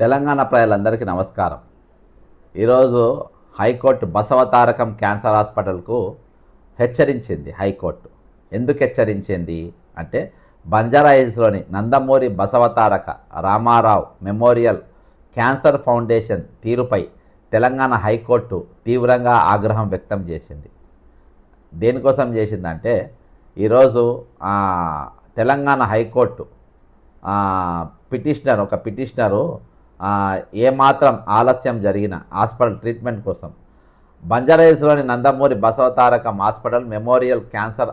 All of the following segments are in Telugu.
తెలంగాణ ప్రజలందరికీ నమస్కారం. ఈరోజు హైకోర్టు బసవతారకం క్యాన్సర్ హాస్పిటల్కు హెచ్చరించింది. హైకోర్టు ఎందుకు హెచ్చరించింది అంటే, బంజారాహిల్స్లోని Nandamuri Basavataraka Ramarao memorial cancer foundation తీరుపై తెలంగాణ హైకోర్టు తీవ్రంగా ఆగ్రహం వ్యక్తం చేసింది. దేనికోసం చేసిందంటే, ఈరోజు తెలంగాణ హైకోర్టు ఒక పిటిషనరు ఏమాత్రం ఆలస్యం జరిగిన హాస్పిటల్ ట్రీట్మెంట్ కోసం బంజారాహిల్స్లోని Nandamuri Basavatarakam hospital memorial cancer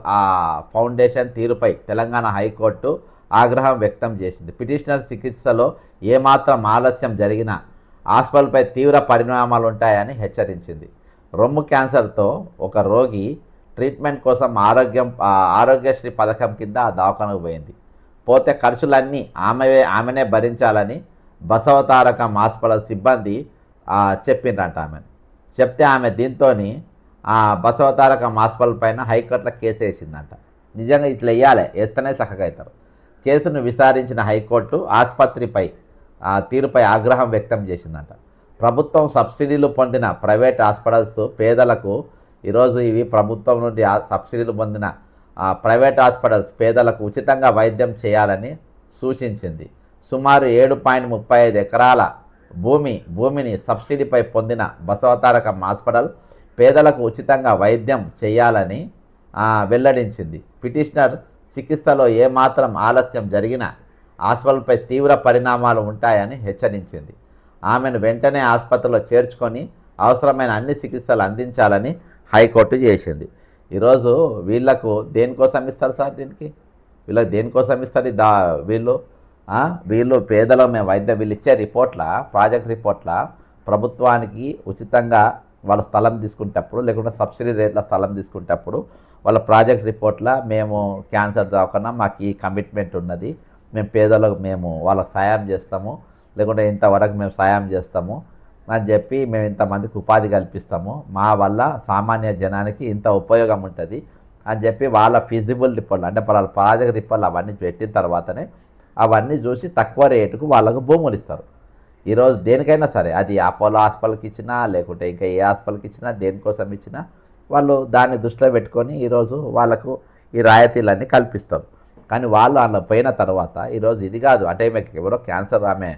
foundation తీరుపై తెలంగాణ హైకోర్టు ఆగ్రహం వ్యక్తం చేసింది. పిటిషనర్ చికిత్సలో ఏమాత్రం ఆలస్యం జరిగిన హాస్పిటల్పై తీవ్ర పరిణామాలు ఉంటాయని హెచ్చరించింది. రొమ్ము క్యాన్సర్తో ఒక రోగి ట్రీట్మెంట్ కోసం ఆరోగ్యశ్రీ పథకం కింద ఆ దవాఖానకు పోతే ఖర్చులన్నీ ఆమెనే భరించాలని బసవతారకం హాస్పిటల్ సిబ్బంది చెప్పిండ్రంట. చెప్తే ఆమె దీంతో బసవతారకం హాస్పిటల్ పైన హైకోర్టులో కేసు వేసిందంట. నిజంగా ఇట్లా వేస్తేనే చక్కగా అవుతారు. కేసును విచారించిన హైకోర్టు ఆసుపత్రిపై తీరుపై ఆగ్రహం వ్యక్తం చేసిందంట. ప్రభుత్వం సబ్సిడీలు పొందిన ప్రైవేట్ హాస్పిటల్స్ పేదలకు ఈరోజు ఇవి ప్రభుత్వం నుండి సబ్సిడీలు పొందిన ప్రైవేట్ హాస్పిటల్స్ పేదలకు ఉచితంగా వైద్యం చేయాలని సూచించింది. సుమారు 7.35 ఎకరాల భూమిని సబ్సిడీపై పొందిన బసవతారకం హాస్పిటల్ పేదలకు ఉచితంగా వైద్యం చేయాలని వెల్లడించింది. పిటిషనర్ చికిత్సలో ఏమాత్రం ఆలస్యం జరిగిన హాస్పిటల్పై తీవ్ర పరిణామాలు ఉంటాయని హెచ్చరించింది. ఆమెను వెంటనే ఆసుపత్రిలో చేర్చుకొని అవసరమైన అన్ని చికిత్సలు అందించాలని హైకోర్టు చేసింది. ఈరోజు వీళ్లకు దేనికోసం ఇస్తారు సార్? వీళ్ళకి దేనికోసం ఇస్తారు? వీళ్ళు పేదల వైద్యం వీళ్ళు ఇచ్చే ప్రాజెక్ట్ రిపోర్ట్ల ప్రభుత్వానికి ఉచితంగా వాళ్ళ స్థలం తీసుకునేటప్పుడు, లేకుంటే సబ్సిడీ రేట్ల స్థలం తీసుకునేటప్పుడు వాళ్ళ ప్రాజెక్ట్ రిపోర్ట్ల మేము క్యాన్సర్ దవాఖానా మాకు ఈ కమిట్మెంట్ ఉన్నది, మేము పేదలకు వాళ్ళకి సాయం చేస్తాము, లేకుంటే ఇంతవరకు మేము సాయం చేస్తాము అని చెప్పి మేము ఇంతమందికి ఉపాధి కల్పిస్తాము, మా వల్ల సామాన్య జనానికి ఇంత ఉపయోగం ఉంటుంది అని చెప్పి వాళ్ళ ఫిజిబుల్ రిపోర్ట్లు అంటే వాళ్ళ ప్రాజెక్ట్ రిపోర్ట్లు అవన్నీ పెట్టిన తర్వాతనే అవన్నీ చూసి తక్కువ రేటుకు వాళ్ళకు భూములు ఇస్తారు. ఈరోజు దేనికైనా సరే, అది అపోలో హాస్పిటల్కి ఇచ్చినా లేకుంటే ఇంకా ఏ హాస్పిటల్కి ఇచ్చినా దేనికోసం ఇచ్చినా వాళ్ళు దాన్ని దృష్టిలో పెట్టుకొని ఈరోజు వాళ్ళకు ఈ రాయితీలన్నీ కల్పిస్తారు. కానీ వాళ్ళు అలా పోయిన తర్వాత ఈరోజు ఇది కాదు అంటే ఎవరో క్యాన్సర్ ఆమె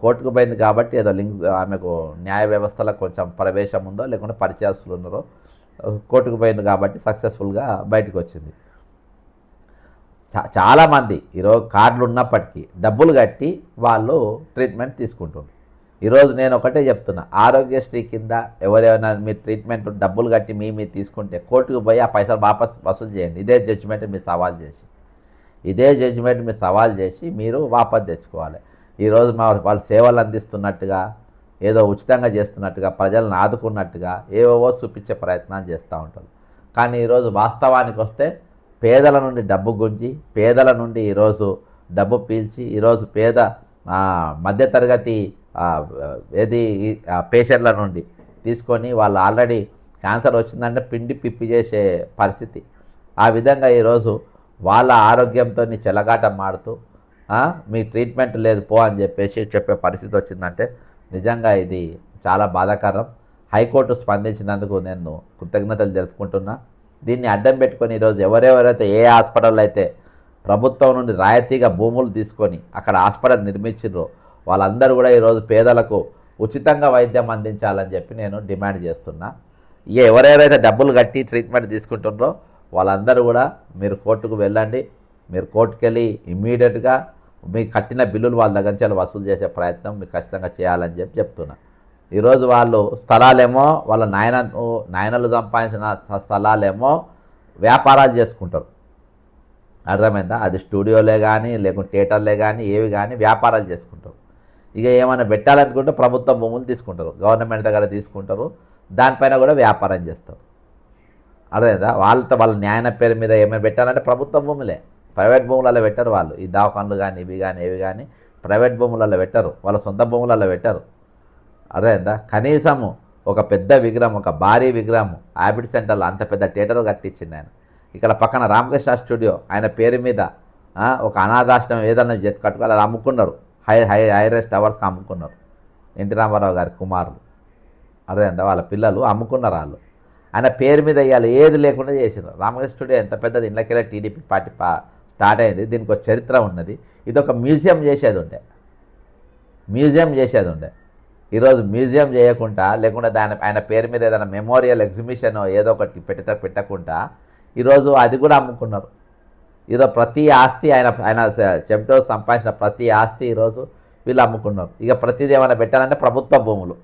కోర్టుకు పోయింది కాబట్టి ఏదో ఆమెకు న్యాయ వ్యవస్థలో కొంచెం ప్రవేశం ఉందో లేకుంటే పరిచయస్తులు ఉన్నారో కోర్టుకు పోయింది కాబట్టి సక్సెస్ఫుల్గా బయటకు వచ్చింది. చాలామంది ఈరోజు కార్డులు ఉన్నప్పటికీ డబ్బులు కట్టి వాళ్ళు ట్రీట్మెంట్ తీసుకుంటున్నారు. ఈరోజు నేను ఒకటే చెప్తున్నా, ఆరోగ్యశ్రీ కింద ఎవరైనా మీరు ట్రీట్మెంట్ డబ్బులు కట్టి మీరు తీసుకుంటే కోర్టుకు పోయి ఆ పైసలు వాపస్ వసూలు చేయండి. ఇదే జడ్జిమెంట్ మీరు సవాల్ చేసి మీరు వాపస్ తెచ్చుకోవాలి. ఈరోజు వాళ్ళు సేవలు అందిస్తున్నట్టుగా ఏదో ఉచితంగా చేస్తున్నట్టుగా ప్రజలను ఆదుకున్నట్టుగా ఏవేవో చూపించే ప్రయత్నాలు చేస్తూ ఉంటారు. కానీ ఈరోజు వాస్తవానికి వస్తే పేదల నుండి డబ్బు గుంజి పేదల నుండి ఈరోజు డబ్బు పీల్చి ఈరోజు పేద మధ్యతరగతి పేషెంట్ల నుండి తీసుకొని వాళ్ళు ఆల్రెడీ క్యాన్సర్ వచ్చిందంటే పిండి పిప్పి చేసే పరిస్థితి. ఆ విధంగా ఈరోజు వాళ్ళ ఆరోగ్యంతో చెలగాటం ఆడుతూ మీ ట్రీట్మెంట్ లేదు పో అని చెప్పే పరిస్థితి వచ్చిందంటే నిజంగా ఇది చాలా బాధాకరం. హైకోర్టు స్పందించినందుకు నేను కృతజ్ఞతలు తెలుపుకుంటున్నా. దీన్ని అడ్డం పెట్టుకొని ఈరోజు ఎవరెవరైతే ఏ హాస్పిటల్ అయితే ప్రభుత్వం నుండి రాయితీగా భూములు తీసుకొని అక్కడ హాస్పిటల్ నిర్మించారో వాళ్ళందరూ కూడా ఈరోజు పేదలకు ఉచితంగా వైద్యం అందించాలని చెప్పి నేను డిమాండ్ చేస్తున్నా. ఎవరెవరైతే డబ్బులు కట్టి ట్రీట్మెంట్ తీసుకుంటున్నారో వాళ్ళందరూ కూడా మీరు కోర్టుకు వెళ్ళండి. మీరు కోర్టుకు వెళ్ళి ఇమ్మీడియట్గా మీకు కట్టిన బిల్లులు వాళ్ళ దగ్గర నుంచి వసూలు చేసే ప్రయత్నం మీకు ఖచ్చితంగా చేయాలని చెప్తున్నా. ఈరోజు వాళ్ళు స్థలాలేమో వాళ్ళ నాయనలు సంపాదించిన స్థలాలేమో వ్యాపారాలు చేసుకుంటారు. అర్థమైందా? అది స్టూడియోలే కానీ లేకుంటే థియేటర్లే కానీ ఏవి కానీ వ్యాపారాలు చేసుకుంటారు. ఇక ఏమైనా పెట్టాలనుకుంటే ప్రభుత్వ భూములు తీసుకుంటారు, గవర్నమెంట్ దగ్గర తీసుకుంటారు, దానిపైన కూడా వ్యాపారం చేస్తారు. అర్థమైందా? వాళ్ళ న్యాయన పేరు మీద ఏమైనా పెట్టాలంటే ప్రభుత్వ భూములే, ప్రైవేట్ భూములలో పెట్టరు వాళ్ళు. ఈ దవాఖాన్లు కానీ ఇవి కానీ ఏవి కానీ ప్రైవేట్ భూములలో పెట్టరు, వాళ్ళ సొంత భూములలో పెట్టరు. అర్థమైందా? కనీసము ఒక పెద్ద విగ్రహం, ఒక భారీ విగ్రహం హ్యాబిట్ సెంటర్లో అంత పెద్ద థియేటర్ కట్టించింది ఆయన. ఇక్కడ పక్కన రామకృష్ణ స్టూడియో ఆయన పేరు మీద ఒక అనాథాశ్రమం ఏదన్నా కట్టుకోవాలి, అమ్ముకున్నారు. హైరెస్ట్ అవార్డ్స్కి అమ్ముకున్నారు. ఎన్టీ రామారావు గారి కుమారులు అదేందా వాళ్ళ పిల్లలు అమ్ముకున్నారు వాళ్ళు. ఆయన పేరు మీద ఇవ్వాలి ఏది లేకుండా చేసారు. రామకృష్ణ స్టూడియో ఎంత పెద్దది, ఇళ్ళకెళ్ళే టీడీపీ పార్టీ స్టార్ట్ అయింది. దీనికి ఒక చరిత్ర ఉన్నది. ఇది ఒక మ్యూజియం చేసేది ఉండే, ఈరోజు మ్యూజియం చేయకుండా లేకుండా ఆయన పేరు మీద ఏదైనా మెమోరియల్ ఎగ్జిబిషన్ ఏదో ఒకటి పెట్టకుండా ఈరోజు అది కూడా అమ్ముకున్నారు. ఈరోజు ప్రతి ఆస్తి ఆయన చెమటో సంపాదించిన ప్రతి ఆస్తి ఈరోజు వీళ్ళు అమ్ముకున్నారు. ఇక ప్రతిదీ ఏమైనా పెట్టాలంటే ప్రభుత్వ భూములు,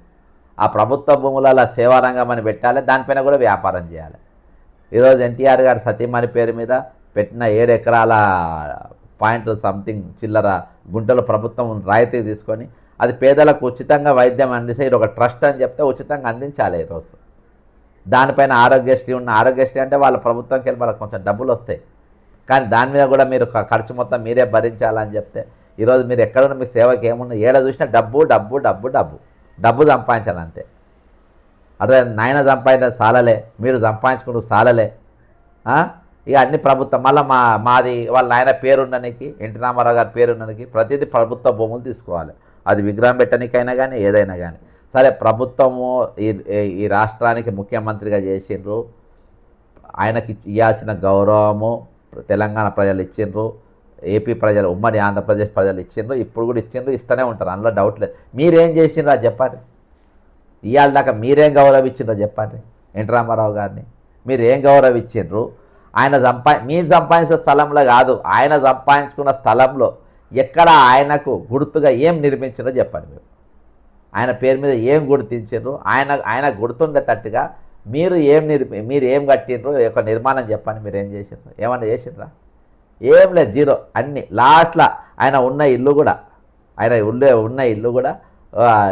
ఆ ప్రభుత్వ భూములలో సేవారంగం అని పెట్టాలి, దానిపైన కూడా వ్యాపారం చేయాలి. ఈరోజు ఎన్టీఆర్ గారి సతీమణి పేరు మీద పెట్టిన 7 ఎకరాల పాయింట్ సంథింగ్ చిల్లర గుంటలు ప్రభుత్వం రాయితీ తీసుకొని అది పేదలకు ఉచితంగా వైద్యం అందిస్తే ఇది ఒక ట్రస్ట్ అని చెప్తే ఉచితంగా అందించాలి. ఈరోజు దానిపైన ఆరోగ్యశ్రీ ఆరోగ్యశ్రీ అంటే వాళ్ళ ప్రభుత్వంకి వెళ్ళి వాళ్ళకి కొంచెం డబ్బులు వస్తాయి, కానీ దాని మీద కూడా మీరు ఖర్చు మొత్తం మీరే భరించాలని చెప్తే ఈరోజు మీరు ఎక్కడున్న మీ సేవకి ఏమున్నా ఏడ చూసినా డబ్బు డబ్బు డబ్బు డబ్బు డబ్బు సంపాదించాలంతే. అదే నాయన సంపాదించడం సాలలే, మీరు సంపాదించుకుంటూ సాలలే. ఇక అన్ని ప్రభుత్వం మళ్ళీ మాది వాళ్ళ నాయన పేరున్ననికి ఎన్టీ రామారావు గారి పేరున్ననికి ప్రతిదీ ప్రభుత్వ భూములు తీసుకోవాలి. అది విగ్రహం పెట్టడానికైనా కానీ ఏదైనా కానీ సరే. ప్రభుత్వము ఈ రాష్ట్రానికి ముఖ్యమంత్రిగా చేసిండ్రు, ఆయనకి ఇవ్వాల్సిన గౌరవము తెలంగాణ ప్రజలు ఇచ్చిండ్రు, ఏపీ ప్రజలు ఉమ్మడి ఆంధ్రప్రదేశ్ ప్రజలు ఇచ్చిండ్రు, ఇప్పుడు కూడా ఇచ్చిండ్రు, ఇస్తూనే ఉంటారు, అందులో డౌట్ లేదు. మీరేం చేసిండ్రో అది చెప్పండి. ఇవాళ దాకా మీరేం గౌరవం ఇచ్చిండ్రో చెప్పండి. ఎన్టీ రామారావు గారిని మీరు ఏం గౌరవం ఇచ్చిండ్రు? ఆయన మీరు సంపాదించిన స్థలంలో కాదు, ఆయన సంపాదించుకున్న స్థలంలో ఎక్కడ ఆయనకు గుర్తుగా ఏం నిర్మించిందో చెప్పండి. మీరు ఆయన పేరు మీద ఏం గుర్తించారు? ఆయన గుర్తుండేటట్టుగా మీరు ఏం కట్టిండ్రు ఒక నిర్మాణం చెప్పండి. మీరు ఏం చేసిండ్రు? ఏమన్నా చేసిండ్రా? ఏం లేదు, జీరో. అన్నీ లాస్ట్లో ఆయన ఉన్న ఇల్లు కూడా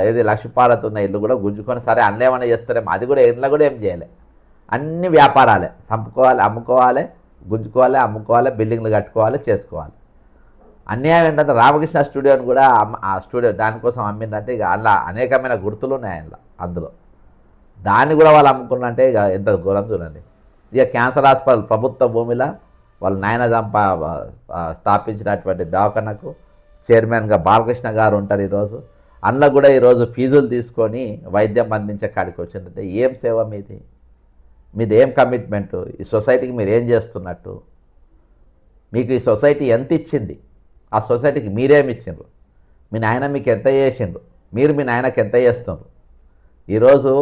ఇది లక్ష్మీపార్వతి ఉన్న ఇల్లు కూడా గుంజుకొని సరే అన్న ఏమన్నా చేస్తారేమో, అది కూడా ఇంట్లో కూడా ఏం చేయలే. అన్ని వ్యాపారాలే, చంపుకోవాలి, అమ్ముకోవాలి, గుంజుకోవాలి, అమ్ముకోవాలి, బిల్డింగ్లు కట్టుకోవాలి, చేసుకోవాలి. అన్యాయం ఏంటంటే రామకృష్ణ స్టూడియోని కూడా ఆ స్టూడియో దానికోసం అమ్మిందంటే ఇక అలా అనేకమైన గుర్తులు ఉన్నాయి అందులో. దాన్ని కూడా వాళ్ళు అమ్ముకున్నంటే ఇక ఎంత ఘోరం చూడండి. ఇక క్యాన్సర్ హాస్పిటల్ ప్రభుత్వ భూమిలో వాళ్ళ నాయన స్థాపించినటువంటి దవాఖానకు చైర్మన్గా బాలకృష్ణ గారు ఉంటారు ఈరోజు. అందులో కూడా ఈరోజు ఫీజులు తీసుకొని వైద్యం అందించే కాడికి వచ్చిందంటే ఏం సేవ మీది ఏం కమిట్మెంటు? ఈ సొసైటీకి మీరు ఏం చేస్తున్నట్టు? మీకు ఈ సొసైటీ ఎంత ఇచ్చింది? ఆ సొసైటీకి మీరేమి ఇచ్చిండ్రు? మీ నాయన మీకు ఎంత చేసిండ్రు? మీరు మీ నాయనకి ఎంత చేస్తుండ్రు? ఈరోజు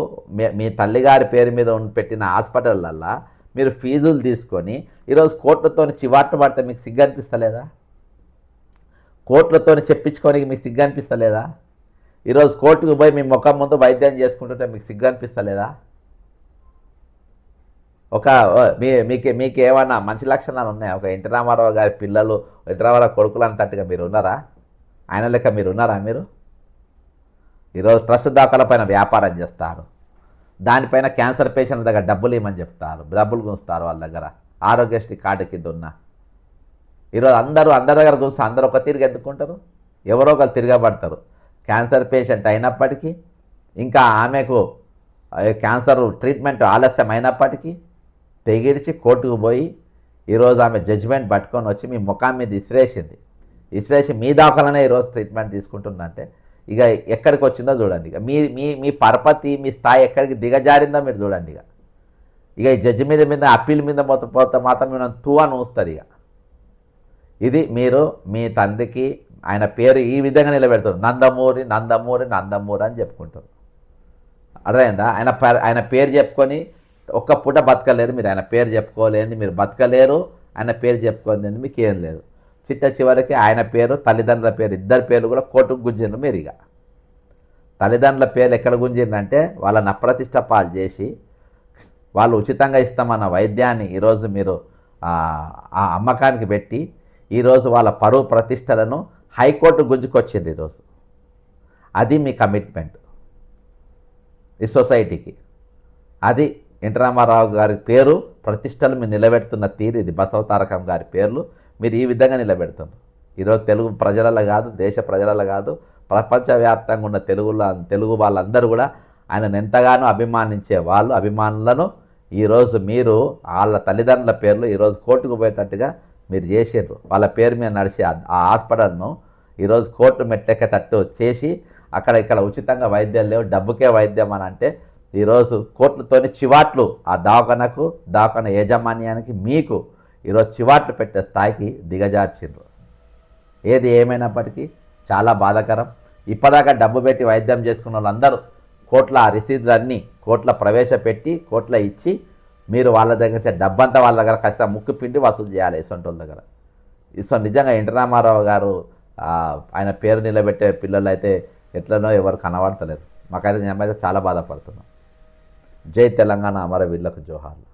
మీ తల్లిగారి పేరు మీద పెట్టిన హాస్పిటళ్ళల్లో మీరు ఫీజులు తీసుకొని ఈరోజు కోట్లతో చివాట్లు పడితే మీకు సిగ్గు అనిపిస్తలేదా? కోట్లతో చెప్పించుకోనికి మీకు సిగ్గు అనిపిస్తలేదా? ఈరోజు కోర్టుకు పోయి మీ ముఖం ముందు వైద్యం చేసుకుంటుంటే మీకు సిగ్గు అనిపిస్తలేదా? మీకు ఏమన్నా మంచి లక్షణాలు ఉన్నాయా? ఒక ఎన్టీ రామారావు గారి పిల్లలు, ఎన్టీ రామారావు కొడుకులు అన్నట్టుగా మీరు ఉన్నారా? ఆయన లెక్క మీరు ఉన్నారా? మీరు ఈరోజు ట్రస్ట్ దాఖల పైన వ్యాపారం చేస్తారు, దానిపైన క్యాన్సర్ పేషెంట్ దగ్గర డబ్బులు ఇవ్వమని చెప్తారు, డబ్బులు గుంచుతారు వాళ్ళ దగ్గర. ఆరోగ్యశ్రీ కార్డు కింద ఉన్న ఈరోజు అందరి దగ్గర గుంచి అందరూ ఒక తిరిగి ఎందుకుంటారు? ఎవరో ఒకరు తిరగబడతారు. క్యాన్సర్ పేషెంట్ అయినప్పటికీ, ఇంకా ఆమెకు క్యాన్సర్ ట్రీట్మెంట్ ఆలస్యం అయినప్పటికీ తెగిడిచి కోర్టుకు పోయి ఈరోజు ఆమె జడ్జిమెంట్ పట్టుకొని వచ్చి మీ ముఖం మీద ఇసిరేసి మీ దాఖలనే ఈరోజు ట్రీట్మెంట్ తీసుకుంటుందంటే ఇక ఎక్కడికి వచ్చిందో చూడండి. ఇక మీ పరపతి, మీ స్థాయి ఎక్కడికి దిగజారిందో మీరు చూడండి. ఇక ఈ జడ్జి మీద అప్పీల్ మీద పోతే మాత్రం మీరు అని ఊస్తారు. ఇక ఇది మీరు మీ తండ్రికి ఆయన పేరు ఈ విధంగా నిలబెడతారు, నందమూరి నందమూరి నందమూరి అని చెప్పుకుంటారు. అర్థమైందా? ఆయన పేరు చెప్పుకొని ఒక్క పూట బతకలేరు మీరు. ఆయన పేరు చెప్పుకోలేంది మీరు బతకలేరు, ఆయన పేరు చెప్పుకోలేంది మీకు ఏం లేదు. చివరికి ఆయన పేరు, తల్లిదండ్రుల పేరు, ఇద్దరు పేర్లు కూడా కోర్టుకు గుంజిండ్రు మీరు. ఇక తల్లిదండ్రుల పేర్లు ఎక్కడ గుంజిండ్రంటే వాళ్ళని అప్రతిష్ట పాలు చేసి వాళ్ళు ఉచితంగా ఇస్తామన్న వైద్యాన్ని ఈరోజు మీరు ఆ అమ్మకానికి పెట్టి ఈరోజు వాళ్ళ పరువు ప్రతిష్టలను హైకోర్టు గుంజుకొచ్చింది ఈరోజు. అది మీ కమిట్మెంట్ ఈ సొసైటీకి. అది ఎన్టీ రామారావు గారి పేరు ప్రతిష్టలు మీరు నిలబెడుతున్న తీరు ఇది. బసవతారకం గారి పేర్లు మీరు ఈ విధంగా నిలబెడుతున్నారు. ఈరోజు తెలుగు ప్రజలలో కాదు, దేశ ప్రజలలో కాదు, ప్రపంచవ్యాప్తంగా ఉన్న తెలుగు వాళ్ళందరూ కూడా ఆయనను ఎంతగానో అభిమానించే వాళ్ళు, అభిమానులను ఈరోజు మీరు వాళ్ళ తల్లిదండ్రుల పేర్లు ఈరోజు కోర్టుకు పోయేటట్టుగా మీరు చేసారు. వాళ్ళ పేరు మీద నడిచే ఆ హాస్పిటల్ను ఈరోజు కోర్టు మెట్లెక్కేటట్టు చేసి అక్కడ ఇక్కడ ఉచితంగా వైద్యాలు లేవు, డబ్బుకే వైద్యం అని అంటే ఈరోజు కోర్టులతోని చివాట్లు ఆ దవాఖాన యాజమాన్యానికి మీకు ఈరోజు చివాట్లు పెట్టే స్థాయికి దిగజార్చిండ్రు. ఏది ఏమైనప్పటికీ చాలా బాధాకరం. ఇప్పటిదాకా డబ్బు పెట్టి వైద్యం చేసుకున్న వాళ్ళందరూ కోట్ల ఆ రిసీదులన్నీ కోట్ల ప్రవేశపెట్టి కోట్ల ఇచ్చి మీరు వాళ్ళ దగ్గర డబ్బంతా వాళ్ళ దగ్గర ఖచ్చితంగా ముక్కు పిండి వసూలు చేయాలి ఇసొంటోళ్ళ దగ్గర. నిజంగా ఎన్టీ రామారావు గారు ఆయన పేరు నిలబెట్టే పిల్లలు అయితే ఎట్లనో ఎవరు కనబడతలేరు. మాకైతే మేమైతే చాలా బాధపడుతున్నాం. జై తెలంగాణ, అమరవీరులకు జోహార్లు.